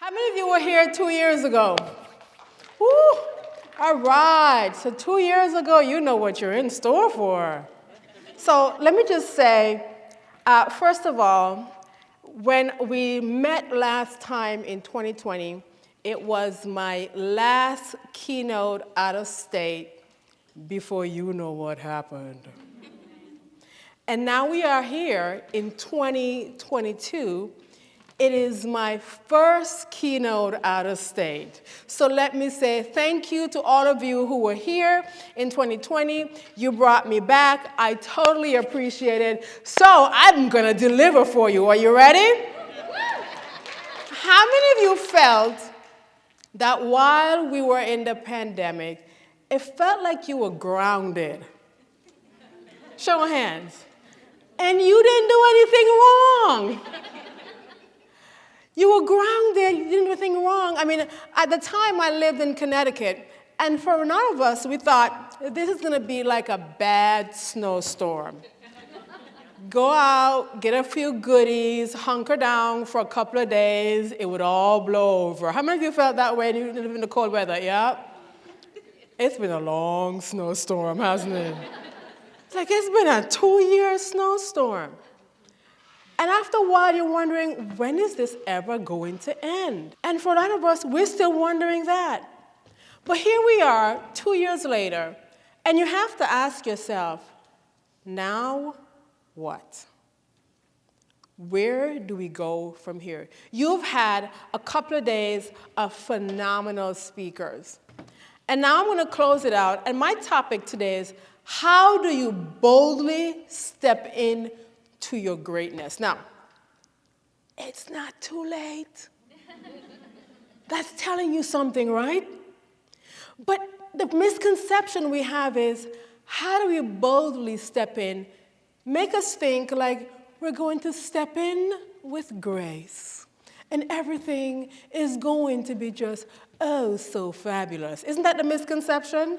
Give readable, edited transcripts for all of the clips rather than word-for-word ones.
How many of you were here 2 years ago? Woo! All right, so 2 years ago, you know what you're in store for. So let me just say, first of all, when we met last time in 2020, it was my last keynote out of state before you know what happened. And now we are here in 2022. It is my first keynote out of state. So let me say thank you to all of you who were here in 2020. You brought me back. I totally appreciate it. So I'm going to deliver for you. Are you ready? How many of you felt that while we were in the pandemic, it felt like you were grounded? Show of hands. And you didn't do anything wrong. You were grounded, you didn't do anything wrong. I mean, at the time I lived in Connecticut, and for none of us, we thought, this is gonna be like a bad snowstorm. Go out, get a few goodies, hunker down for a couple of days, it would all blow over. How many of you felt that way and you live in the cold weather? Yeah? It's been a long snowstorm, hasn't it? It's like it's been a 2-year snowstorm. And after a while, you're wondering, when is this ever going to end? And for a lot of us, we're still wondering that. But here we are, 2 years later, and you have to ask yourself, now what? Where do we go from here? You've had a couple of days of phenomenal speakers. And now I'm going to close it out. And my topic today is, how do you boldly step in to your greatness? Now, it's not too late. That's telling you something, right? But the misconception we have is, how do we boldly step in? Make us think like we're going to step in with grace, and everything is going to be just, oh, so fabulous. Isn't that the misconception?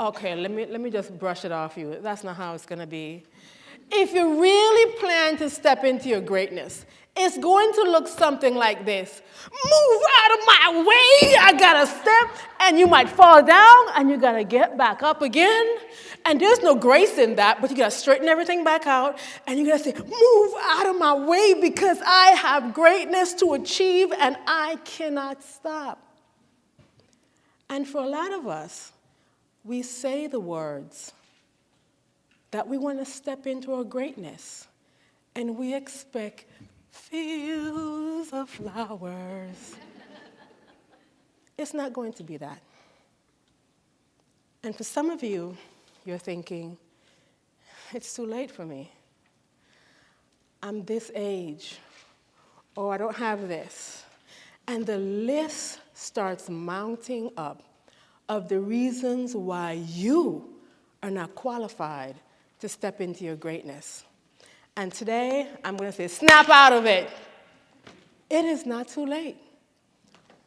Okay, let me just brush it off you. That's not how it's going to be. If you really plan to step into your greatness, it's going to look something like this. Move out of my way, I gotta step, and you might fall down, and you gotta get back up again. And there's no grace in that, but you gotta straighten everything back out, and you gotta say, move out of my way because I have greatness to achieve, and I cannot stop. And for a lot of us, we say the words that we want to step into our greatness, and we expect fields of flowers. It's not going to be that. And for some of you, you're thinking, it's too late for me. I'm this age, or I don't have this. And the list starts mounting up of the reasons why you are not qualified to step into your greatness. And today, I'm going to say, snap out of it. It is not too late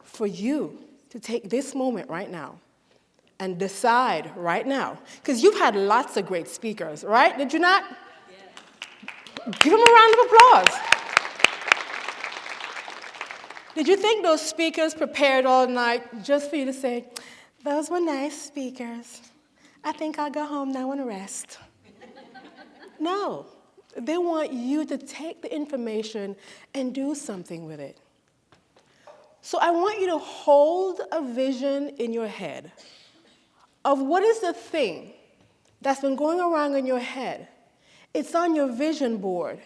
for you to take this moment right now and decide right now. Because you've had lots of great speakers, right? Did you not? Yeah. Give them a round of applause. Did you think those speakers prepared all night just for you to say, those were nice speakers. I think I'll go home now and rest. No, they want you to take the information and do something with it. So I want you to hold a vision in your head of what is the thing that's been going around in your head. It's on your vision board.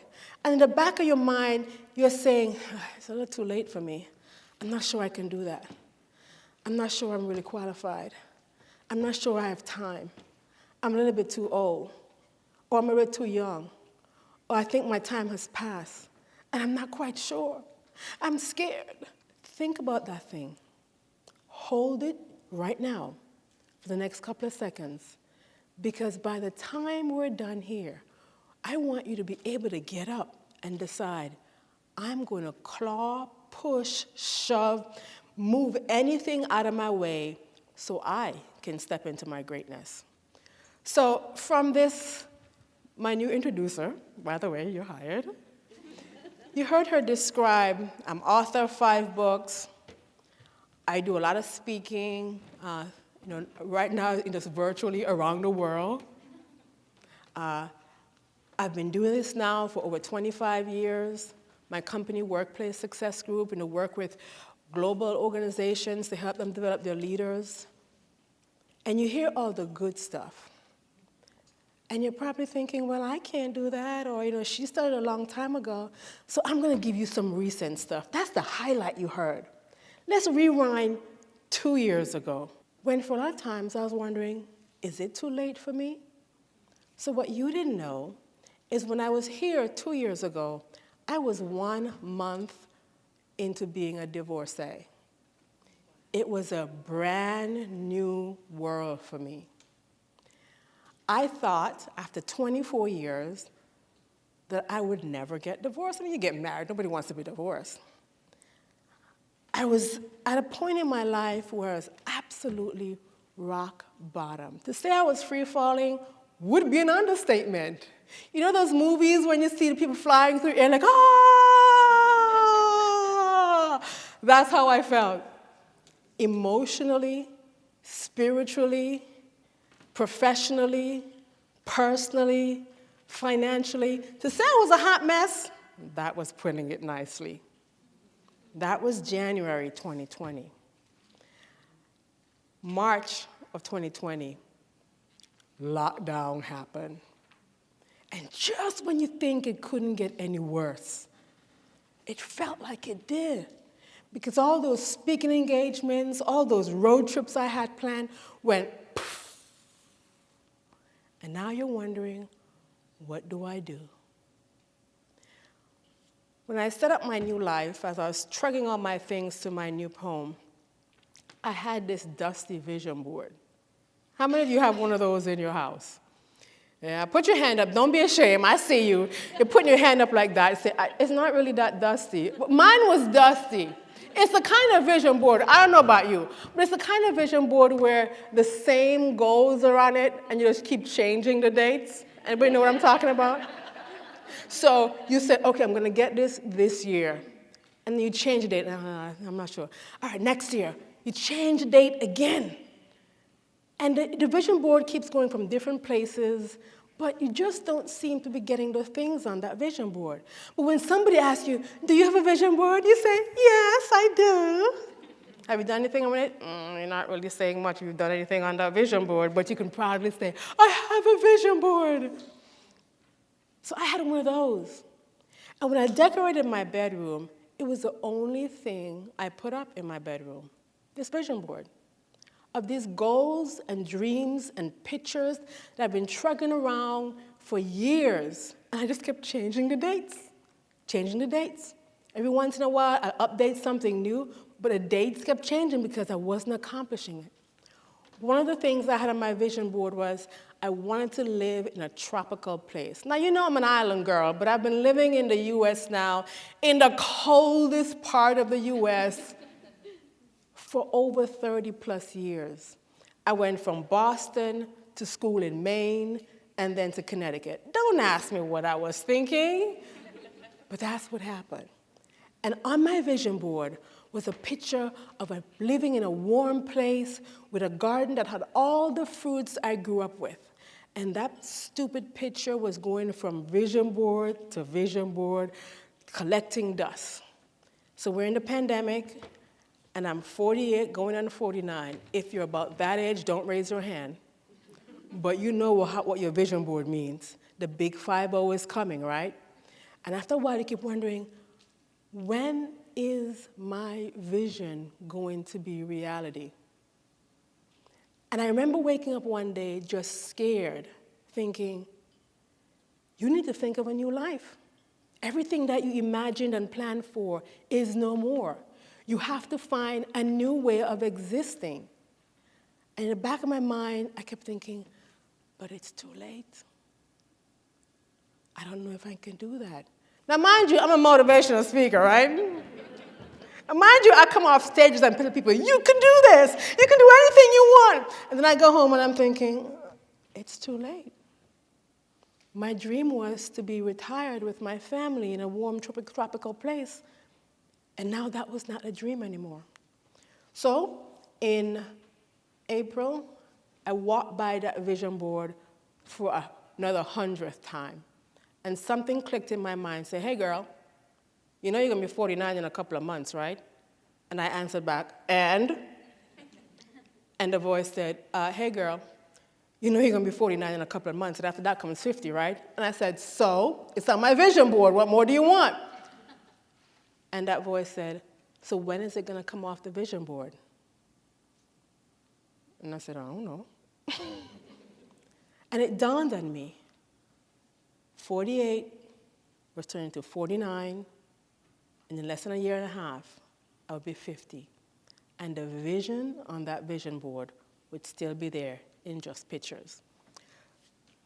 And in the back of your mind, you're saying, it's a little too late for me. I'm not sure I can do that. I'm not sure I'm really qualified. I'm not sure I have time. I'm a little bit too old. Or I'm a bit too young, or I think my time has passed, and I'm not quite sure. I'm scared. Think about that thing. Hold it right now for the next couple of seconds, because by the time we're done here, I want you to be able to get up and decide, I'm going to claw, push, shove, move anything out of my way so I can step into my greatness. So from this, my new introducer, by the way, you're hired. You heard her describe, I'm author of 5 books, I do a lot of speaking, right now just virtually around the world. I've been doing this now for over 25 years. My company, Workplace Success Group, work with global organizations to help them develop their leaders. And you hear all the good stuff. And you're probably thinking, well, I can't do that, or, she started a long time ago. So I'm going to give you some recent stuff. That's the highlight you heard. Let's rewind 2 years ago, when for a lot of times I was wondering, is it too late for me? So what you didn't know is when I was here 2 years ago, I was 1 month into being a divorcee. It was a brand new world for me. I thought, after 24 years, that I would never get divorced. You get married, nobody wants to be divorced. I was at a point in my life where I was absolutely rock bottom. To say I was free falling would be an understatement. You know those movies when you see the people flying through the air like, ah! That's how I felt. Emotionally, spiritually, professionally, personally, financially. To say I was a hot mess, that was putting it nicely. That was January 2020. March of 2020, lockdown happened. And just when you think it couldn't get any worse, it felt like it did. Because all those speaking engagements, all those road trips I had planned went poof. And now you're wondering, what do I do? When I set up my new life, as I was trucking all my things to my new home, I had this dusty vision board. How many of you have one of those in your house? Yeah, put your hand up. Don't be ashamed. I see you. You're putting your hand up like that. Say, it's not really that dusty. But mine was dusty. It's the kind of vision board, I don't know about you, but it's the kind of vision board where the same goals are on it and you just keep changing the dates. Anybody know what I'm talking about? So you said, okay, I'm going to get this year. And then you change the date. I'm not sure. All right, next year. You change the date again. And the vision board keeps going from different places, but you just don't seem to be getting the things on that vision board. But when somebody asks you, do you have a vision board? You say, yes, I do. Have you done anything on it? You're not really saying much if you've done anything on that vision board, but you can proudly say, I have a vision board. So I had one of those. And when I decorated my bedroom, it was the only thing I put up in my bedroom, this vision board of these goals and dreams and pictures that I've been trucking around for years. And I just kept changing the dates. Every once in a while, I update something new, but the dates kept changing because I wasn't accomplishing it. One of the things I had on my vision board was I wanted to live in a tropical place. Now, you know I'm an island girl, but I've been living in the U.S. now, in the coldest part of the U.S., for over 30-plus years. I went from Boston to school in Maine and then to Connecticut. Don't ask me what I was thinking, but that's what happened. And on my vision board was a picture of living in a warm place with a garden that had all the fruits I grew up with. And that stupid picture was going from vision board to vision board, collecting dust. So we're in the pandemic, and I'm 48, going on 49. If you're about that age, don't raise your hand. But you know what your vision board means. The big 5-0 is coming, right? And after a while, you keep wondering, when is my vision going to be reality? And I remember waking up one day just scared, thinking, you need to think of a new life. Everything that you imagined and planned for is no more. You have to find a new way of existing. And in the back of my mind, I kept thinking, but it's too late. I don't know if I can do that. Now, mind you, I'm a motivational speaker, right? And mind you, I come off stages and tell people, you can do this. You can do anything you want. And then I go home and I'm thinking, it's too late. My dream was to be retired with my family in a warm tropical place. And now that was not a dream anymore. So in April, I walked by that vision board for another 100th time. And something clicked in my mind, say, hey girl, you know you're gonna be 49 in a couple of months, right? And I answered back, and? And the voice said, hey girl, you know you're gonna be 49 in a couple of months, and after that comes 50, right? And I said, so, it's on my vision board, what more do you want? And that voice said, so when is it gonna come off the vision board? And I said, I don't know. And it dawned on me, 48 was turning to 49, and in less than a year and a half, I would be 50. And the vision on that vision board would still be there in just pictures.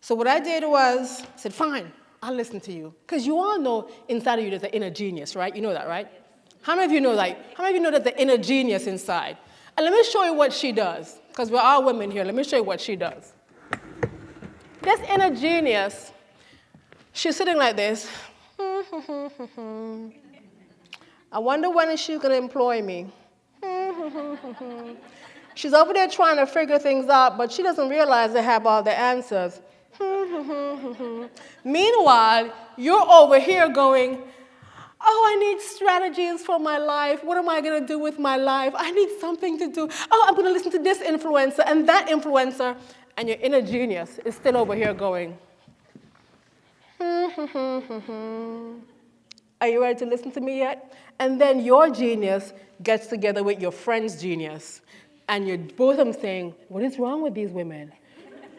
So what I did was, I said, fine, I'll listen to you. Because you all know inside of you there's an inner genius, right? You know that, right? How many of you know that? How many of you know there's the inner genius inside? And let me show you what she does, because we're all women here. Let me show you what she does. This inner genius, she's sitting like this. I wonder when is she going to employ me? She's over there trying to figure things out, but she doesn't realize they have all the answers. Meanwhile, you're over here going, oh, I need strategies for my life. What am I going to do with my life? I need something to do. Oh, I'm going to listen to this influencer and that influencer. And your inner genius is still over here going, are you ready to listen to me yet? And then your genius gets together with your friend's genius. And you're both of them saying, what is wrong with these women?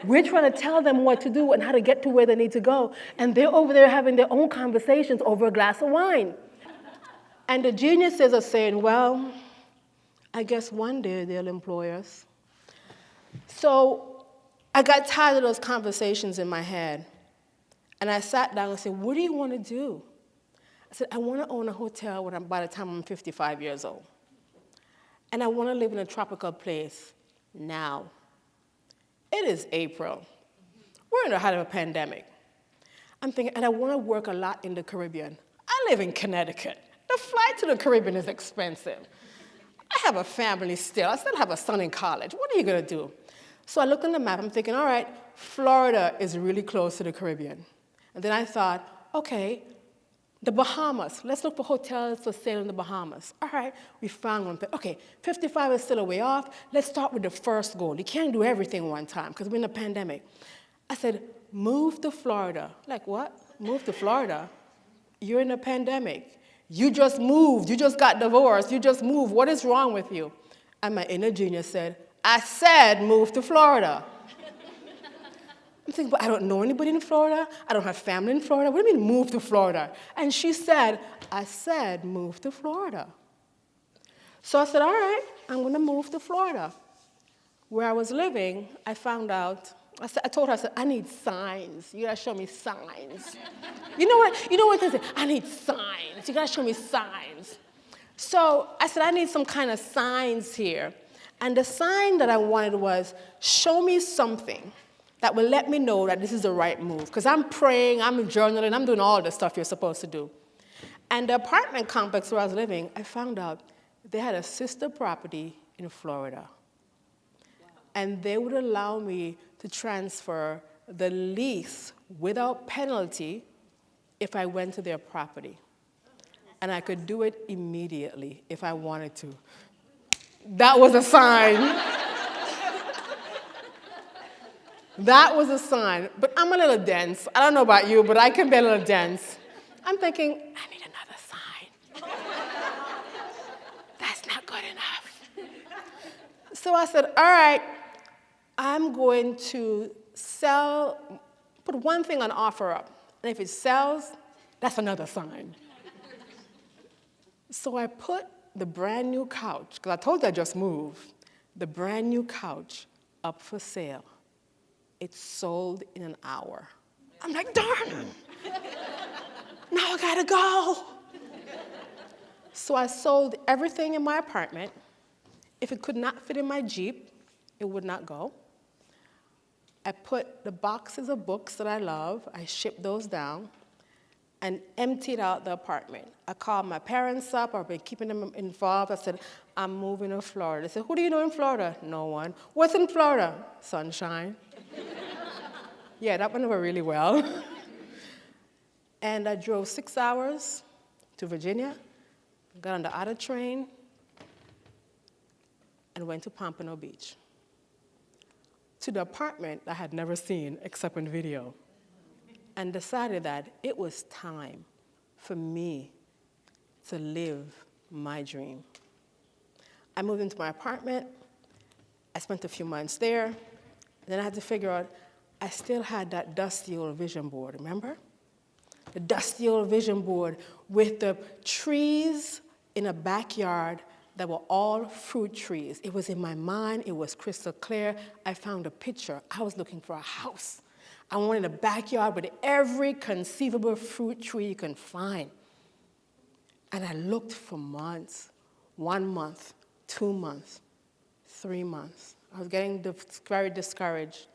We're trying to tell them what to do and how to get to where they need to go. And they're over there having their own conversations over a glass of wine. And the geniuses are saying, well, I guess one day they'll employ us. So I got tired of those conversations in my head. And I sat down and said, what do you want to do? I said, I want to own a hotel by the time I'm 55 years old. And I want to live in a tropical place now. It is April. We're in the height of a pandemic. I'm thinking, and I want to work a lot in the Caribbean. I live in Connecticut. The flight to the Caribbean is expensive. I have a family still. I still have a son in college. What are you going to do? So I looked on the map. I'm thinking, all right, Florida is really close to the Caribbean. And then I thought, okay, the Bahamas. Let's look for hotels for sale in the Bahamas. All right, we found one. Okay, 55 is still a way off. Let's start with the first goal. You can't do everything one time because we're in a pandemic. I said, move to Florida. Like, what? Move to Florida? You're in a pandemic. You just moved. You just got divorced. You just moved. What is wrong with you? And my inner genius said, I said move to Florida. I'm thinking, but I don't know anybody in Florida. I don't have family in Florida. What do you mean move to Florida? And she said, I said move to Florida. So I said, all right, I'm going to move to Florida. Where I was living, I found out, I told her, I said, I need signs. You got to show me signs. You know what they say? I need signs. You got to show me signs. So I said, I need some kind of signs here. And the sign that I wanted was, show me something that will let me know that this is the right move. Because I'm praying, I'm journaling, I'm doing all the stuff you're supposed to do. And the apartment complex where I was living, I found out they had a sister property in Florida. Wow. And they would allow me to transfer the lease without penalty if I went to their property. And I could do it immediately if I wanted to. That was a sign. That was a sign. But I'm a little dense. I don't know about you, but I can be a little dense. I'm thinking, I need another sign. That's not good enough. So I said, all right, I'm going to put one thing on OfferUp. And if it sells, that's another sign. So I put the brand new couch, because I told you I just moved, the brand new couch up for sale. It sold in an hour. I'm like, darn, now I gotta go. So I sold everything in my apartment. If it could not fit in my Jeep, it would not go. I put the boxes of books that I love, I shipped those down. and emptied out the apartment. I called my parents up. I've been keeping them involved. I said, I'm moving to Florida. They said, who do you know in Florida? No one. What's in Florida? Sunshine. Yeah, that went over really well. And I drove 6 hours to Virginia, got on the other train, and went to Pompano Beach, to the apartment I had never seen except in video, and decided that it was time for me to live my dream. I moved into my apartment. I spent a few months there. And then I had to figure out, I still had that dusty old vision board, remember? The dusty old vision board with the trees in a backyard that were all fruit trees. It was in my mind. It was crystal clear. I found a picture. I was looking for a house. I wanted a backyard with every conceivable fruit tree you can find. And I looked for months, 1 month, 2 months, 3 months. I was getting very discouraged.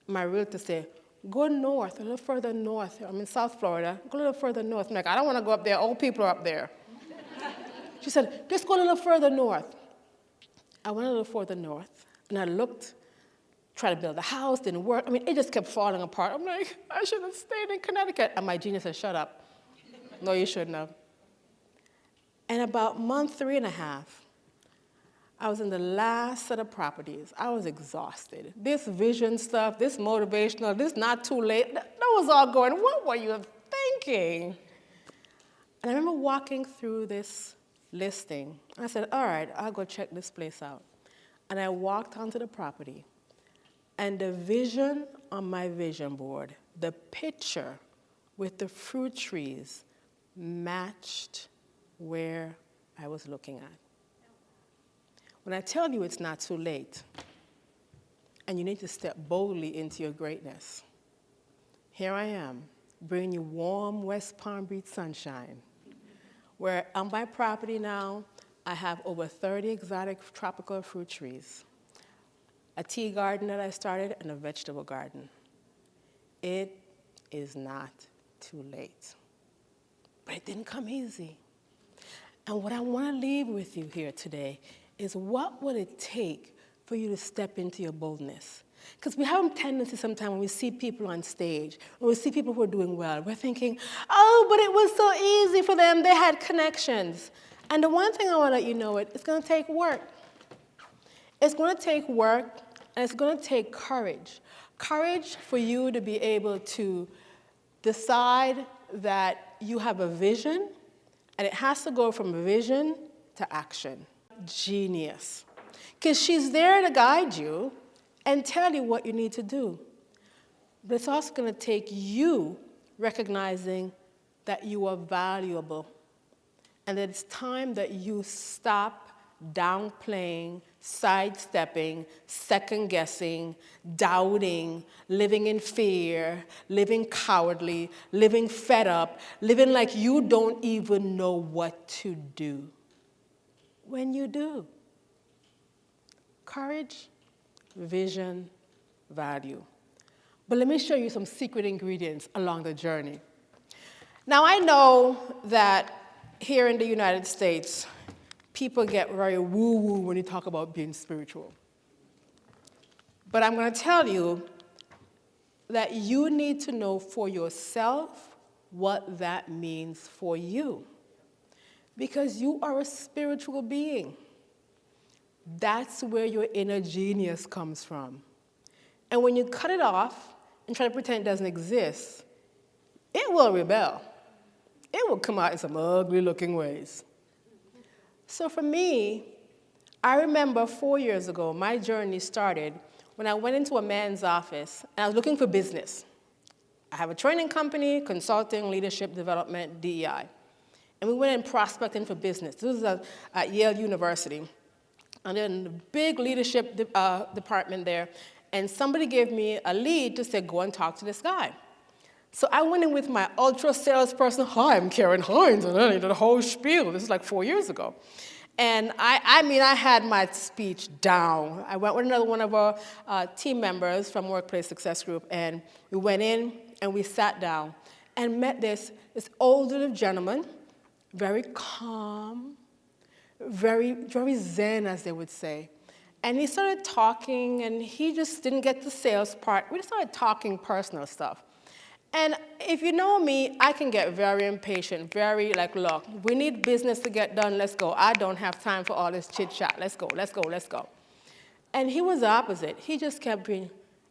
My realtor said, go north, a little further north. I'm in South Florida. Go a little further north. I'm like, I don't want to go up there. Old people are up there. She said, just go a little further north. I went a little further north, and I looked, tried to build a house, didn't work. I mean, it just kept falling apart. I'm like, I should have stayed in Connecticut. And my genius said, shut up. No, you shouldn't have. And about month 3.5, I was in the last set of properties. I was exhausted. This vision stuff, this motivational, this not too late, that was all going, what were you thinking? And I remember walking through this listing. I said, all right, I'll go check this place out. And I walked onto the property. And the vision on my vision board, the picture with the fruit trees, matched where I was looking at. When I tell you it's not too late, and you need to step boldly into your greatness, here I am, bringing you warm West Palm Beach sunshine, where on my property now, I have over 30 exotic tropical fruit trees, a tea garden that I started, and a vegetable garden. It is not too late. But it didn't come easy. And what I want to leave with you here today is, what will it take for you to step into your boldness? Because we have a tendency sometimes when we see people on stage, when we see people who are doing well, we're thinking, oh, but it was so easy for them. They had connections. And the one thing I want to let you know is, it's going to take work. It's going to take work, and it's going to take courage. Courage for you to be able to decide that you have a vision, and it has to go from vision to action. Genius. Because she's there to guide you and tell you what you need to do. But it's also going to take you recognizing that you are valuable, and that it's time that you stop downplaying, sidestepping, second-guessing, doubting, living in fear, living cowardly, living fed up, living like you don't even know what to do. When you do. Courage, vision, value. But let me show you some secret ingredients along the journey. Now, I know that here in the United States, people get very woo-woo when you talk about being spiritual. But I'm going to tell you that you need to know for yourself what that means for you. Because you are a spiritual being. That's where your inner genius comes from. And when you cut it off and try to pretend it doesn't exist, it will rebel. It will come out in some ugly-looking ways. So for me, I remember 4 years ago, my journey started when I went into a man's office, and I was looking for business. I have a training company, consulting, leadership development, DEI. And we went in prospecting for business. This was at Yale University. And then the big leadership department there, and somebody gave me a lead to say, go and talk to this guy. So I went in with my ultra salesperson, hi, I'm Karen Hines, and I did the whole spiel. This is like 4 years ago. And I had my speech down. I went with another one of our team members from Workplace Success Group, and we went in and we sat down. and met this older gentleman, very calm, very zen, as they would say. And he started talking, and he just didn't get the sales part. We just started talking personal stuff. And if you know me, I can get very impatient, very like, look, we need business to get done, let's go. I don't have time for all this chit-chat, let's go, let's go, let's go. And he was the opposite. He just kept being,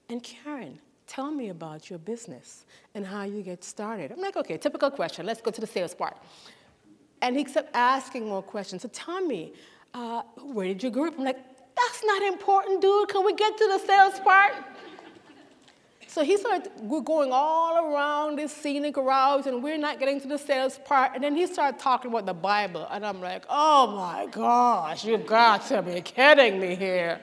and Karen, tell me about your business and how you get started. I'm like, okay, typical question, let's go to the sales part. And he kept asking more questions. So tell me, where did you grow up? I'm like, that's not important, dude. Can we get to the sales part? So he started, we're going all around this scenic route, and we're not getting to the sales part. And then he started talking about the Bible. And I'm like, oh my gosh, you've got to be kidding me here.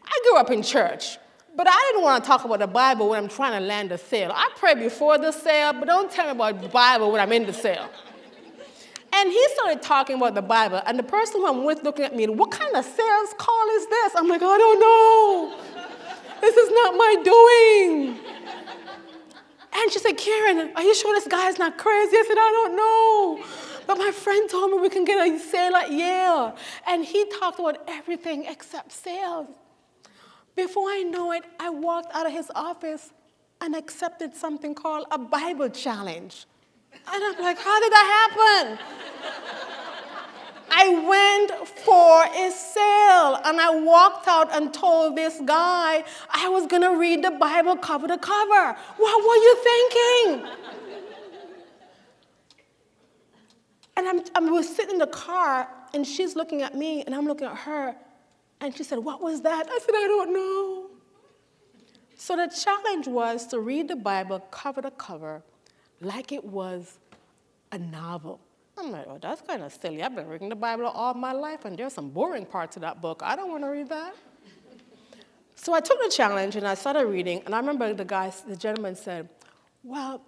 I grew up in church, but I didn't want to talk about the Bible when I'm trying to land a sale. I pray before the sale, but don't tell me about the Bible when I'm in the sale. And he started talking about the Bible, and the person who I'm with looking at me, what kind of sales call is this? I'm like, I don't know. This is not my doing. And she said, Karen, are you sure this guy is not crazy? I said, I don't know. But my friend told me we can get a sale at Yale. And he talked about everything except sales. Before I know it, I walked out of his office and accepted something called a Bible challenge. And I'm like, how did that happen? I went for a sale, and I walked out and told this guy I was going to read the Bible cover to cover. What were you thinking? And I was sitting in the car, and she's looking at me, and I'm looking at her, and she said, what was that? I said, I don't know. So the challenge was to read the Bible cover to cover like it was a novel. I'm like, oh, that's kind of silly. I've been reading the Bible all my life, and there's some boring parts of that book. I don't want to read that. So I took the challenge, and I started reading, and I remember the gentleman said, well,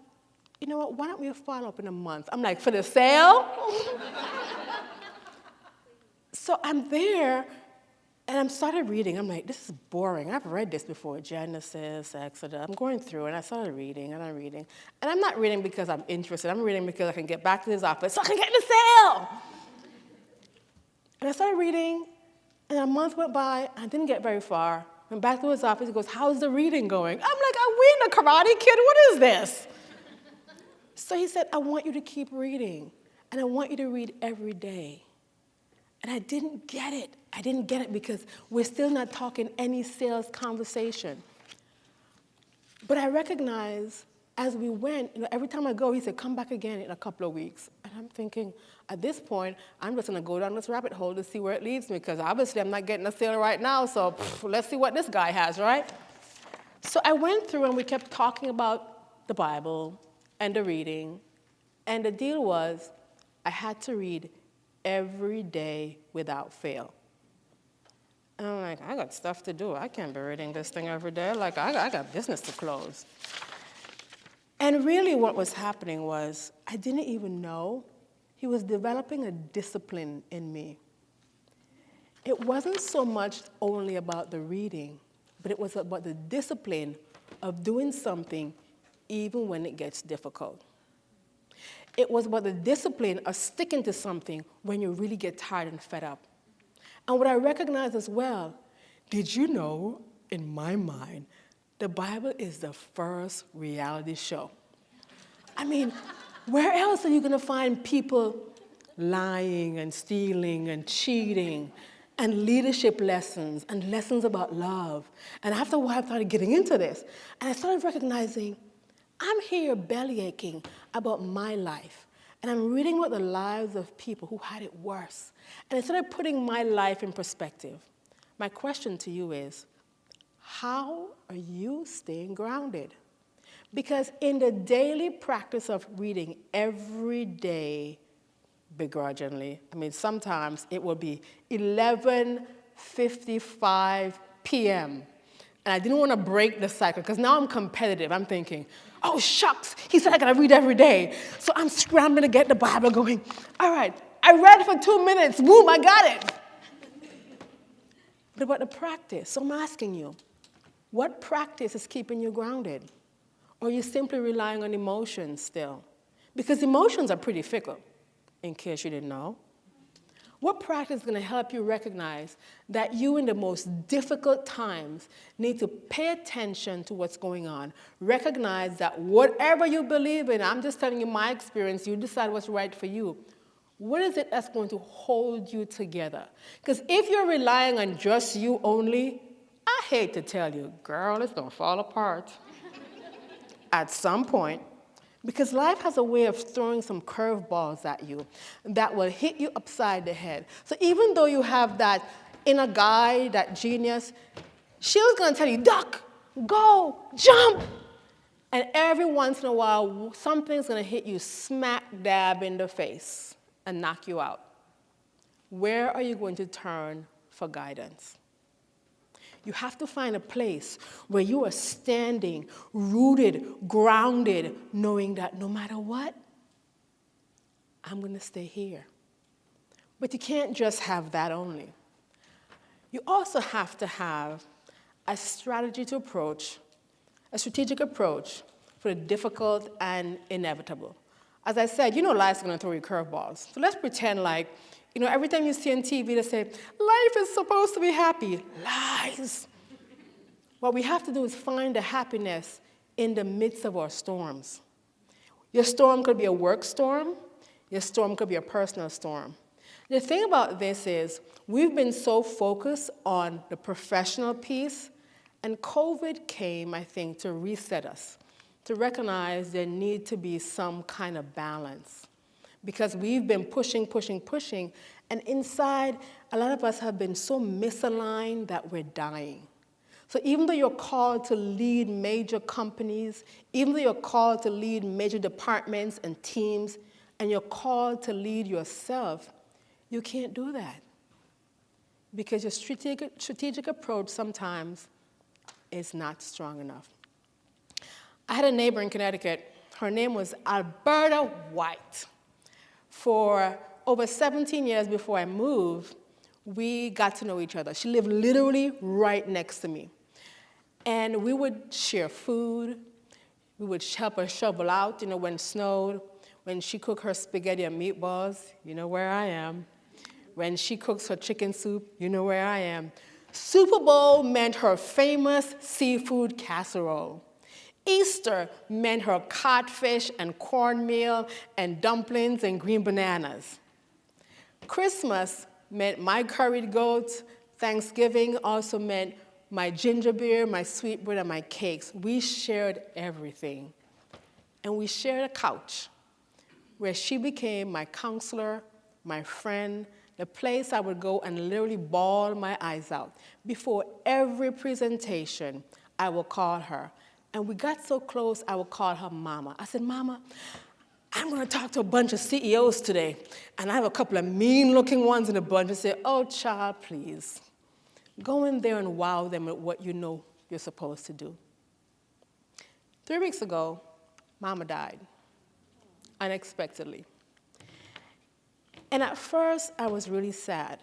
you know what, why don't we follow up in a month? I'm like, for the sale? So I'm there, and I started reading. I'm like, this is boring. I've read this before, Genesis, Exodus. I'm going through, and I started reading, and I'm reading. And I'm not reading because I'm interested. I'm reading because I can get back to his office so I can get the sale. And I started reading, and a month went by. I didn't get very far. Went back to his office. He goes, how's the reading going? I'm like, are we in the Karate Kid? What is this? So he said, I want you to keep reading, and I want you to read every day. And I didn't get it. I didn't get it because we're still not talking any sales conversation. But I recognize as we went, every time I go, he said, come back again in a couple of weeks. And I'm thinking, at this point, I'm just going to go down this rabbit hole to see where it leads me, because obviously I'm not getting a sale right now, so let's see what this guy has, right? So I went through, and we kept talking about the Bible and the reading. And the deal was, I had to read every day without fail. And I'm like, I got stuff to do. I can't be reading this thing every day. Like, I got business to close. And really what was happening was, I didn't even know he was developing a discipline in me. It wasn't so much only about the reading, but it was about the discipline of doing something even when it gets difficult. It was about the discipline of sticking to something when you really get tired and fed up. And what I recognize as well, did you know, in my mind, the Bible is the first reality show? I mean, where else are you going to find people lying and stealing and cheating and leadership lessons and lessons about love? And after a while, I started getting into this. And I started recognizing, I'm here bellyaching about my life, and I'm reading about the lives of people who had it worse. And I started putting my life in perspective. My question to you is, how are you staying grounded? Because in the daily practice of reading every day, begrudgingly, I mean, sometimes it will be 11:55 p.m., and I didn't want to break the cycle, because now I'm competitive. I'm thinking, oh, shucks, he said I got to read every day. So I'm scrambling to get the Bible going. All right, I read for 2 minutes. Boom, I got it. But about the practice, so I'm asking you, what practice is keeping you grounded? Or you're simply relying on emotions still? Because emotions are pretty fickle, in case you didn't know. What practice is going to help you recognize that you, in the most difficult times, need to pay attention to what's going on? Recognize that whatever you believe in, I'm just telling you my experience, you decide what's right for you. What is it that's going to hold you together? Because if you're relying on just you only, I hate to tell you, girl, it's going to fall apart at some point. Because life has a way of throwing some curveballs at you that will hit you upside the head. So even though you have that inner guide, that genius, she's going to tell you, duck, go, jump. And every once in a while, something's going to hit you smack dab in the face and knock you out. Where are you going to turn for guidance? You have to find a place where you are standing, rooted, grounded, knowing that no matter what, I'm going to stay here. But you can't just have that only. You also have to have a strategic approach for the difficult and inevitable. As I said, you know life's going to throw you curveballs. So let's pretend like, every time you see on TV, they say, life is supposed to be happy. Lies. What we have to do is find the happiness in the midst of our storms. Your storm could be a work storm. Your storm could be a personal storm. The thing about this is we've been so focused on the professional piece, and COVID came, I think, to reset us, to recognize there need to be some kind of balance. Because we've been pushing, and inside, a lot of us have been so misaligned that we're dying. So even though you're called to lead major companies, even though you're called to lead major departments and teams, and you're called to lead yourself, you can't do that. Because your strategic approach sometimes is not strong enough. I had a neighbor in Connecticut. Her name was Alberta White. For over 17 years before I moved, we got to know each other. She lived literally right next to me. And we would share food. We would help her shovel out, when it snowed. When she cooked her spaghetti and meatballs, you know where I am. When she cooks her chicken soup, you know where I am. Super Bowl meant her famous seafood casserole. Easter meant her codfish and cornmeal and dumplings and green bananas. Christmas meant my curried goats. Thanksgiving also meant my ginger beer, my sweet bread, and my cakes. We shared everything. And we shared a couch where she became my counselor, my friend, the place I would go and literally bawl my eyes out. Before every presentation, I would call her. And we got so close, I would call her Mama. I said, Mama, I'm going to talk to a bunch of CEOs today, and I have a couple of mean-looking ones in the bunch. I said, oh, child, please. Go in there and wow them with what you know you're supposed to do. 3 weeks ago, Mama died, unexpectedly. And at first, I was really sad.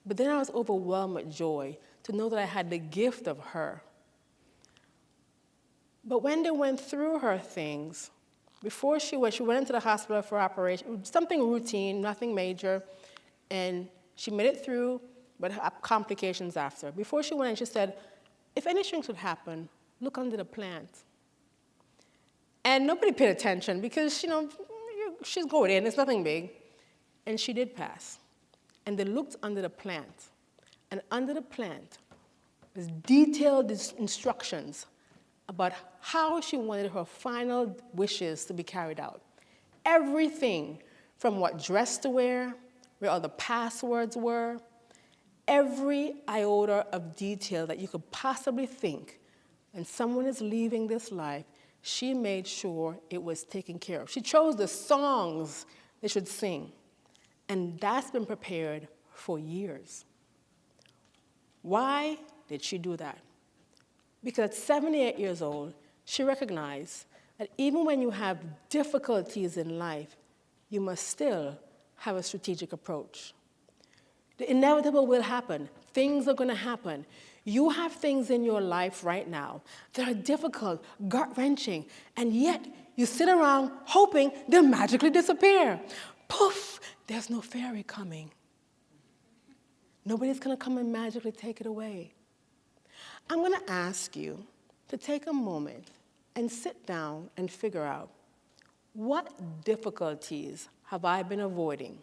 But then I was overwhelmed with joy to know that I had the gift of her. But when they went through her things, before she went into the hospital for operation, something routine, nothing major, and she made it through, but complications after. Before she went in, she said, if anything should happen, look under the plant. And nobody paid attention because, she's going in, it's nothing big. And she did pass. And they looked under the plant. And under the plant was detailed instructions about how she wanted her final wishes to be carried out. Everything from what dress to wear, where all the passwords were, every iota of detail that you could possibly think. And someone is leaving this life, she made sure it was taken care of. She chose the songs they should sing. And that's been prepared for years. Why did she do that? Because at 78 years old, she recognized that even when you have difficulties in life, you must still have a strategic approach. The inevitable will happen. things are going to happen. You have things in your life right now that are difficult, gut-wrenching, and yet you sit around hoping they'll magically disappear. Poof, there's no fairy coming. Nobody's going to come and magically take it away. I'm going to ask you to take a moment and sit down and figure out, what difficulties have I been avoiding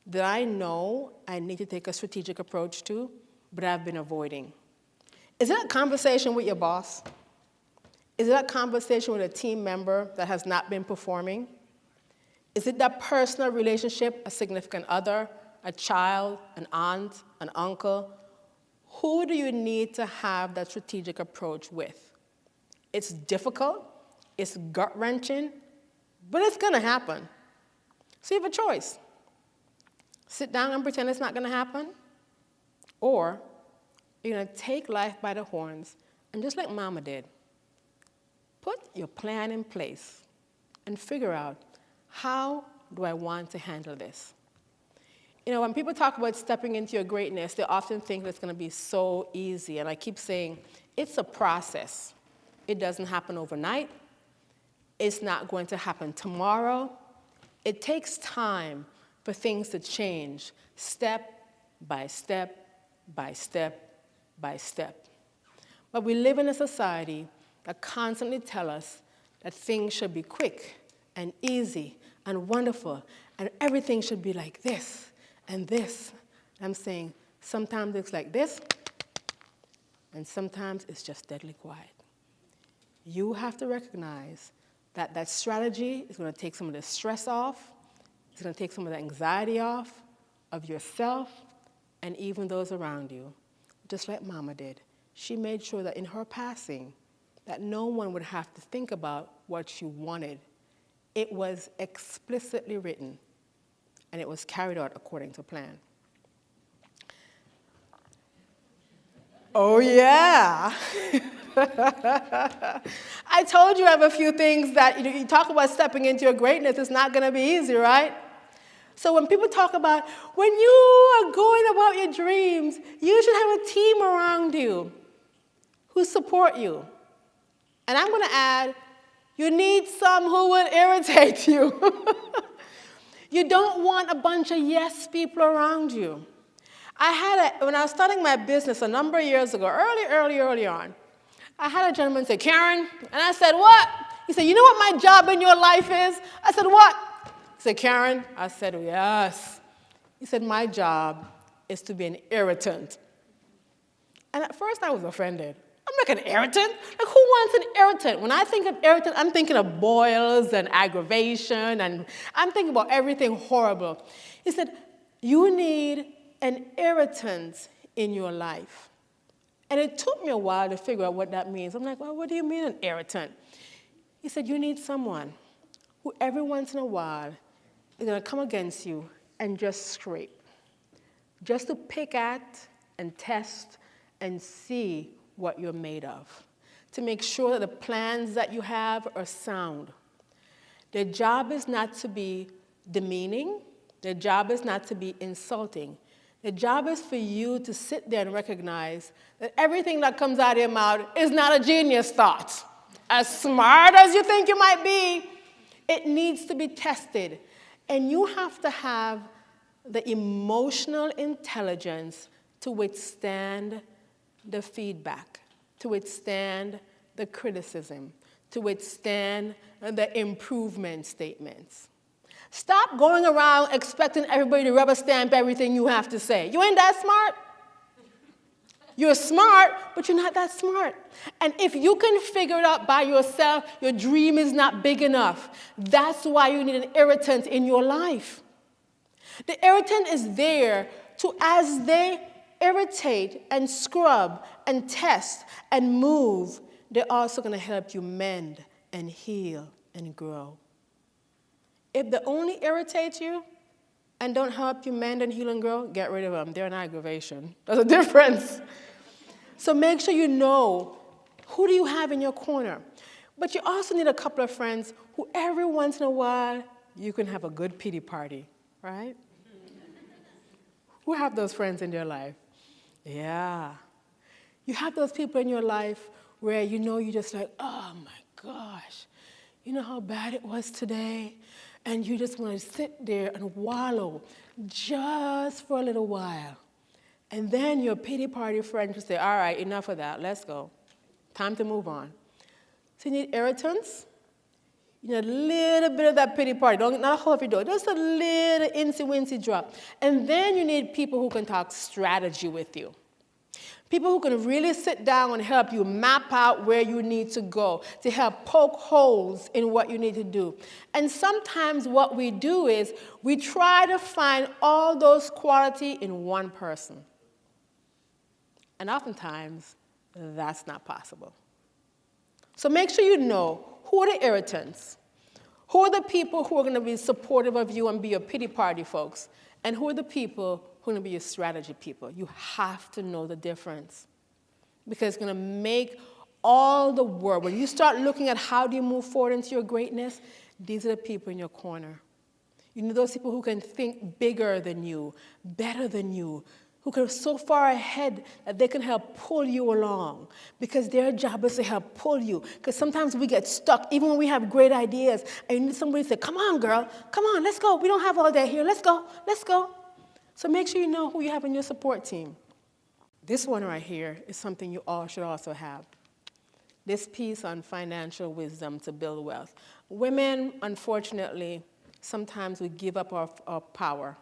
that I know I need to take a strategic approach to, but I've been avoiding? Is it a conversation with your boss? Is it a conversation with a team member that has not been performing? Is it that personal relationship, a significant other, a child, an aunt, an uncle? Who do you need to have that strategic approach with? It's difficult, it's gut-wrenching, but it's going to happen. So you have a choice. Sit down and pretend it's not going to happen, or you're going to take life by the horns and just like Mama did, put your plan in place and figure out, how do I want to handle this? You know, when people talk about stepping into your greatness, they often think it's going to be so easy. And I keep saying, it's a process. It doesn't happen overnight. It's not going to happen tomorrow. It takes time for things to change, step by step by step by step. But we live in a society that constantly tells us that things should be quick and easy and wonderful, and everything should be like this and this. I'm saying sometimes it's like this, and sometimes it's just deadly quiet. You have to recognize that that strategy is going to take some of the stress off, it's going to take some of the anxiety off of yourself and even those around you. Just like Mama did. She made sure that in her passing, that no one would have to think about what she wanted. It was explicitly written, and it was carried out according to plan. Oh, yeah. I told you I have a few things that, you talk about stepping into your greatness, it's not going to be easy, right? So when people talk about, when you are going about your dreams, you should have a team around you who support you. And I'm going to add, you need some who will irritate you. You don't want a bunch of yes people around you. When I was starting my business a number of years ago, early on, I had a gentleman say, Karen, and I said, what? He said, you know what my job in your life is? I said, what? He said, Karen? I said, yes. He said, my job is to be an irritant. And at first I was offended. I'm like, an irritant? Like, who wants an irritant? When I think of irritant, I'm thinking of boils and aggravation, and I'm thinking about everything horrible. He said, you need an irritant in your life. And it took me a while to figure out what that means. I'm like, well, what do you mean an irritant? He said, you need someone who every once in a while is going to come against you and just scrape, just to pick at and test and see what you're made of, to make sure that the plans that you have are sound. Their job is not to be demeaning. Their job is not to be insulting. Their job is for you to sit there and recognize that everything that comes out of your mouth is not a genius thought. As smart as you think you might be, it needs to be tested. And you have to have the emotional intelligence to withstand the feedback, to withstand the criticism, to withstand the improvement statements. Stop going around expecting everybody to rubber stamp everything you have to say. You ain't that smart. You're smart, but you're not that smart. And if you can figure it out by yourself, your dream is not big enough. That's why you need an irritant in your life. The irritant is there to, as they irritate and scrub and test and move, they're also going to help you mend and heal and grow. If they only irritate you and don't help you mend and heal and grow, get rid of them. They're an aggravation. There's a difference. So make sure you know who do you have in your corner. But you also need a couple of friends who every once in a while you can have a good pity party, right? Who have those friends in their life? Yeah. You have those people in your life where you know you're just like, oh my gosh, you know how bad it was today? And you just want to sit there and wallow just for a little while. And then your pity party friend will say, all right, enough of that, let's go. Time to move on. So you need irritants. You need a little bit of that pity party. Not a whole of it, just a little incy-wincy drop. And then you need people who can talk strategy with you. People who can really sit down and help you map out where you need to go, to help poke holes in what you need to do. And sometimes what we do is we try to find all those qualities in one person. And oftentimes, that's not possible. So make sure you know who are the irritants, who are the people who are going to be supportive of you and be your pity party folks, and who are the people who are going to be your strategy people. You have to know the difference because it's going to make all the work. When you start looking at how do you move forward into your greatness, these are the people in your corner. You know those people who can think bigger than you, better than you, who can so far ahead that they can help pull you along because their job is to help pull you. Because sometimes we get stuck, even when we have great ideas, and you need somebody to say, come on, girl, come on, let's go. We don't have all day here. Let's go, let's go. So make sure you know who you have in your support team. This one right here is something you all should also have. This piece on financial wisdom to build wealth. Women, unfortunately, sometimes we give up our power.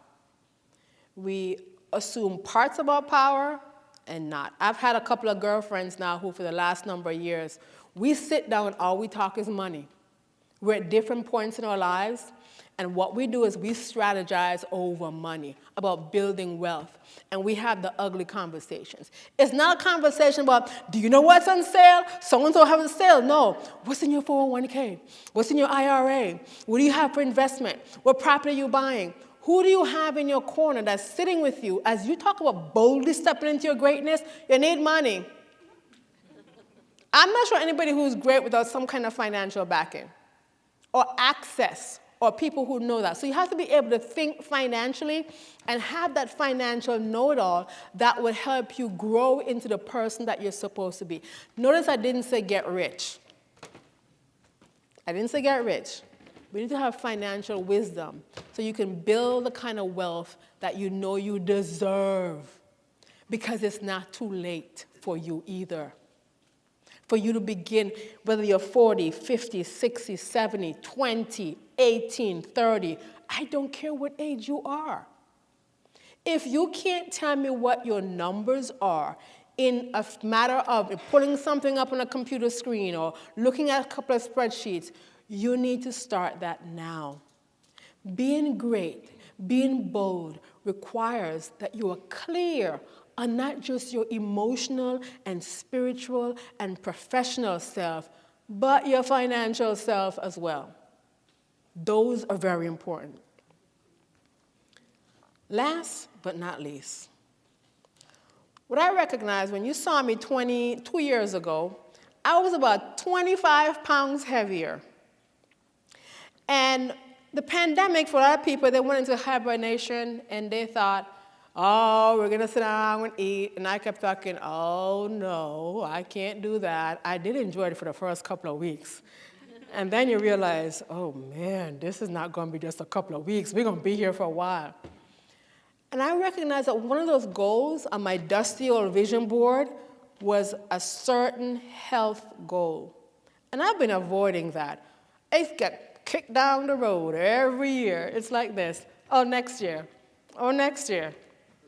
We assume parts of our power and not. I've had a couple of girlfriends now who for the last number of years, we sit down and all we talk is money. We're at different points in our lives, and what we do is we strategize over money, about building wealth, and we have the ugly conversations. It's not a conversation about, do you know what's on sale? So-and-so has a sale. No. What's in your 401k? What's in your IRA? What do you have for investment? What property are you buying? Who do you have in your corner that's sitting with you as you talk about boldly stepping into your greatness? You need money. I'm not sure anybody who's great without some kind of financial backing or access or people who know that. So you have to be able to think financially and have that financial know-it-all that will help you grow into the person that you're supposed to be. Notice I didn't say get rich. I didn't say get rich. We need to have financial wisdom so you can build the kind of wealth that you know you deserve because it's not too late for you either. For you to begin, whether you're 40, 50, 60, 70, 20, 18, 30, I don't care what age you are. If you can't tell me what your numbers are in a matter of pulling something up on a computer screen or looking at a couple of spreadsheets, you need to start that now. Being great, being bold requires that you are clear on not just your emotional and spiritual and professional self, but your financial self as well. Those are very important. Last but not least, what I recognize when you saw me 22 years ago, I was about 25 pounds heavier. And the pandemic, for a lot of people, they went into hibernation and they thought, oh, we're going to sit down and eat. And I kept thinking, oh, no, I can't do that. I did enjoy it for the first couple of weeks. And then you realize, oh, man, this is not going to be just a couple of weeks. We're going to be here for a while. And I recognized that one of those goals on my dusty old vision board was a certain health goal. And I've been avoiding that. It's got kicked down the road every year. It's like this. Oh, next year. Oh, next year.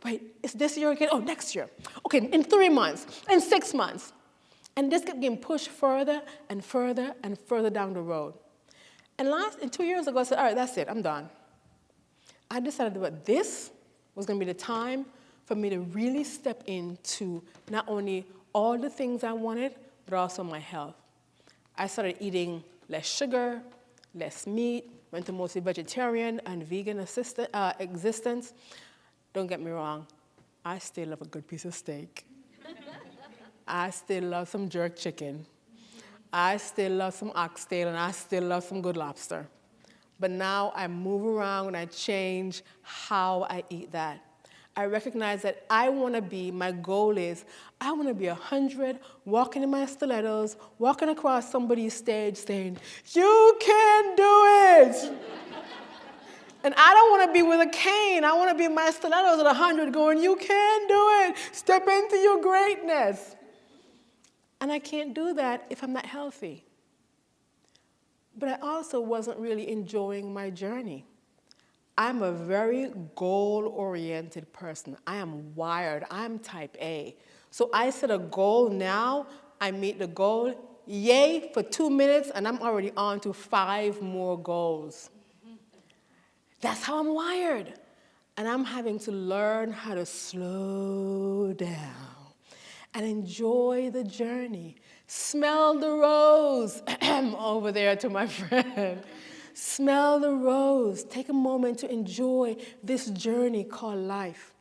Wait, is this year again? Oh, next year. Okay, in 3 months, in 6 months. And this kept getting pushed further and further and further down the road. And 2 years ago, I said, all right, that's it, I'm done. I decided that this was going to be the time for me to really step into not only all the things I wanted, but also my health. I started eating less sugar, less meat, went to mostly vegetarian and vegan existence. Don't get me wrong, I still love a good piece of steak. I still love some jerk chicken. I still love some oxtail, and I still love some good lobster. But now I move around and I change how I eat that. I recognize that my goal is, I want to be 100, walking in my stilettos, walking across somebody's stage saying, "You can do it!" And I don't want to be with a cane. I want to be in my stilettos at 100 going, "You can do it. Step into your greatness." And I can't do that if I'm not healthy. But I also wasn't really enjoying my journey. I'm a very goal-oriented person. I am wired. I'm type A. So I set a goal now. I meet the goal, yay, for 2 minutes, and I'm already on to 5 more goals. That's how I'm wired. And I'm having to learn how to slow down and enjoy the journey. Smell the rose over there to my friend. Smell the rose. Take a moment to enjoy this journey called life.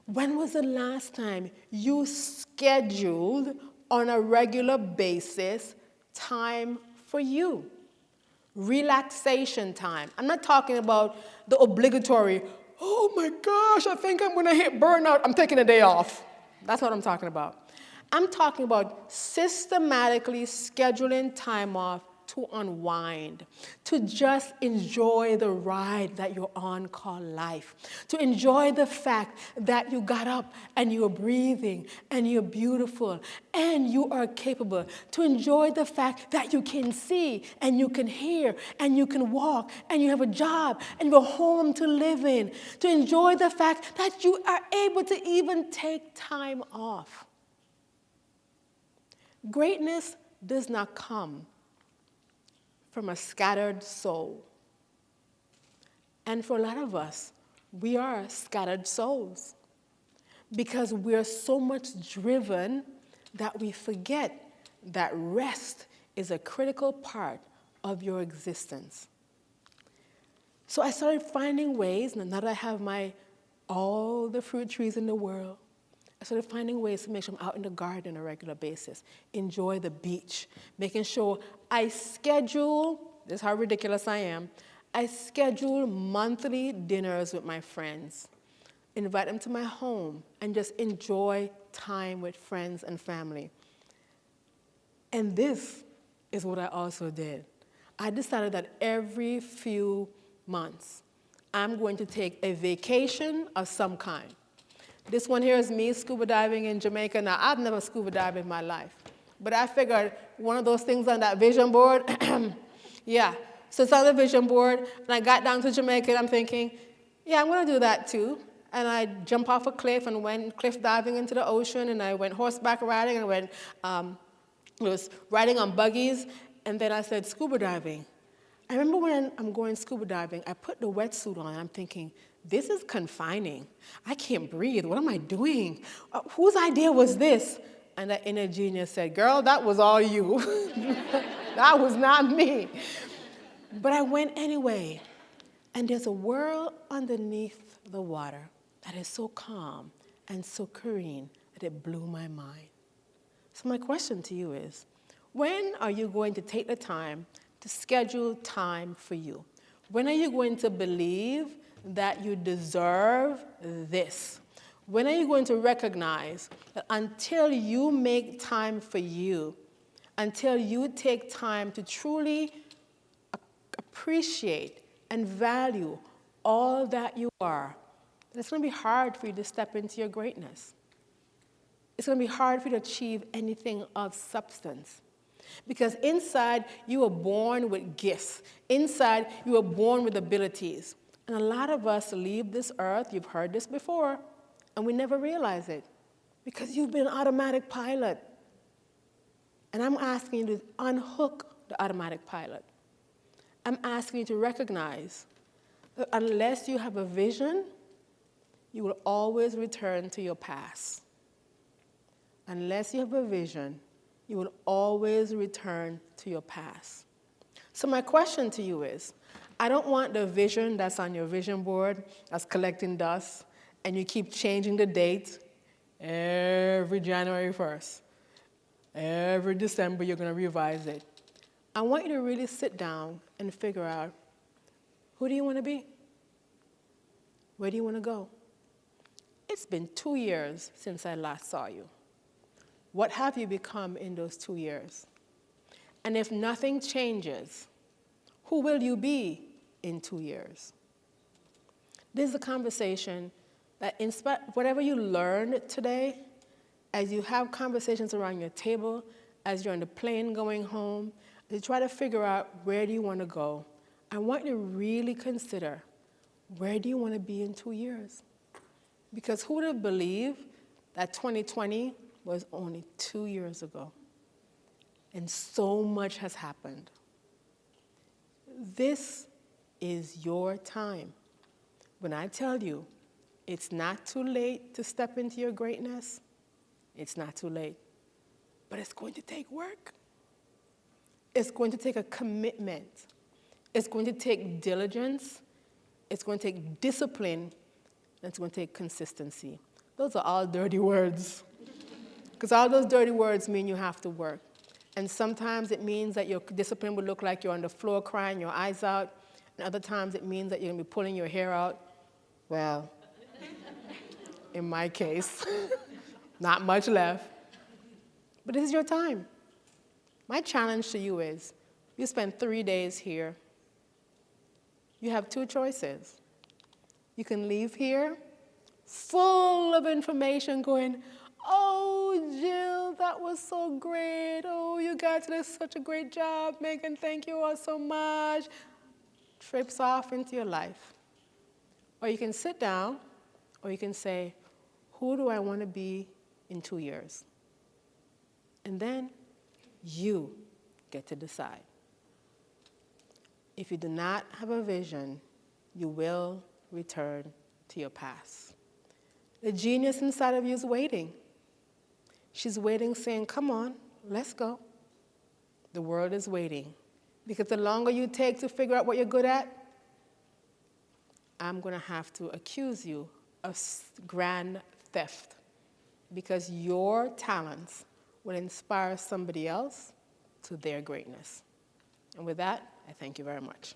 When was the last time you scheduled on a regular basis time for you? Relaxation time. I'm not talking about the obligatory, "Oh my gosh, I think I'm going to hit burnout. I'm taking a day off." That's what I'm talking about. I'm talking about systematically scheduling time off to unwind, to just enjoy the ride that you're on called life, to enjoy the fact that you got up and you're breathing and you're beautiful and you are capable, to enjoy the fact that you can see and you can hear and you can walk and you have a job and you have a home to live in, to enjoy the fact that you are able to even take time off. Greatness does not come from a scattered soul. And for a lot of us, we are scattered souls because we're so much driven that we forget that rest is a critical part of your existence. So I started finding ways, now that I have all the fruit trees in the world, I started finding ways to make sure I'm out in the garden on a regular basis, enjoy the beach, making sure I schedule, this is how ridiculous I am, I schedule monthly dinners with my friends, invite them to my home, and just enjoy time with friends and family. And this is what I also did. I decided that every few months, I'm going to take a vacation of some kind. This one here is me scuba diving in Jamaica. Now, I've never scuba dived in my life. But I figured one of those things on that vision board, yeah. So it's on the vision board, and I got down to Jamaica, and I'm thinking, yeah, I'm going to do that too. And I jumped off a cliff and went cliff diving into the ocean, and I went horseback riding, and I was riding on buggies, and then I said scuba diving. I remember when I'm going scuba diving, I put the wetsuit on, and I'm thinking, this is confining. I can't breathe. What am I doing? Whose idea was this? And that inner genius said, "Girl, that was all you." That was not me. But I went anyway. And there's a world underneath the water that is so calm and so serene that it blew my mind. So my question to you is, when are you going to take the time to schedule time for you? When are you going to believe that you deserve this? When are you going to recognize that until you make time for you, until you take time to truly appreciate and value all that you are, then it's going to be hard for you to step into your greatness. It's going to be hard for you to achieve anything of substance. Because inside, you were born with gifts. Inside, you were born with abilities. And a lot of us leave this earth, you've heard this before, and we never realize it. Because you've been an automatic pilot. And I'm asking you to unhook the automatic pilot. I'm asking you to recognize that unless you have a vision, you will always return to your past. Unless you have a vision, you will always return to your past. So my question to you is, I don't want the vision that's on your vision board that's collecting dust, and you keep changing the date every January 1st. Every December, you're going to revise it. I want you to really sit down and figure out, who do you want to be? Where do you want to go? It's been 2 years since I last saw you. What have you become in those 2 years? And if nothing changes, who will you be in 2 years? This is a conversation that whatever you learned today, as you have conversations around your table, as you're on the plane going home, as you try to figure out where do you want to go, I want you to really consider, where do you want to be in 2 years? Because who would have believed that 2020 was only 2 years ago? And so much has happened. This is your time. When I tell you it's not too late to step into your greatness, it's not too late. But it's going to take work. It's going to take a commitment. It's going to take diligence. It's going to take discipline. And it's going to take consistency. Those are all dirty words. Because all those dirty words mean you have to work. And sometimes it means that your discipline would look like you're on the floor crying your eyes out. And other times it means that you're going to be pulling your hair out. Well, in my case, not much left. But this is your time. My challenge to you is, you spend 3 days here. You have 2 choices. You can leave here full of information going, oh, Jill, that was so great. Oh, you guys did such a great job. Megan, thank you all so much. Trips off into your life. Or you can sit down, or you can say, who do I want to be in 2 years? And then you get to decide. If you do not have a vision, you will return to your past. The genius inside of you is waiting. She's waiting, saying, come on, let's go. The world is waiting. Because the longer you take to figure out what you're good at, I'm going to have to accuse you of grand theft. Because your talents will inspire somebody else to their greatness. And with that, I thank you very much.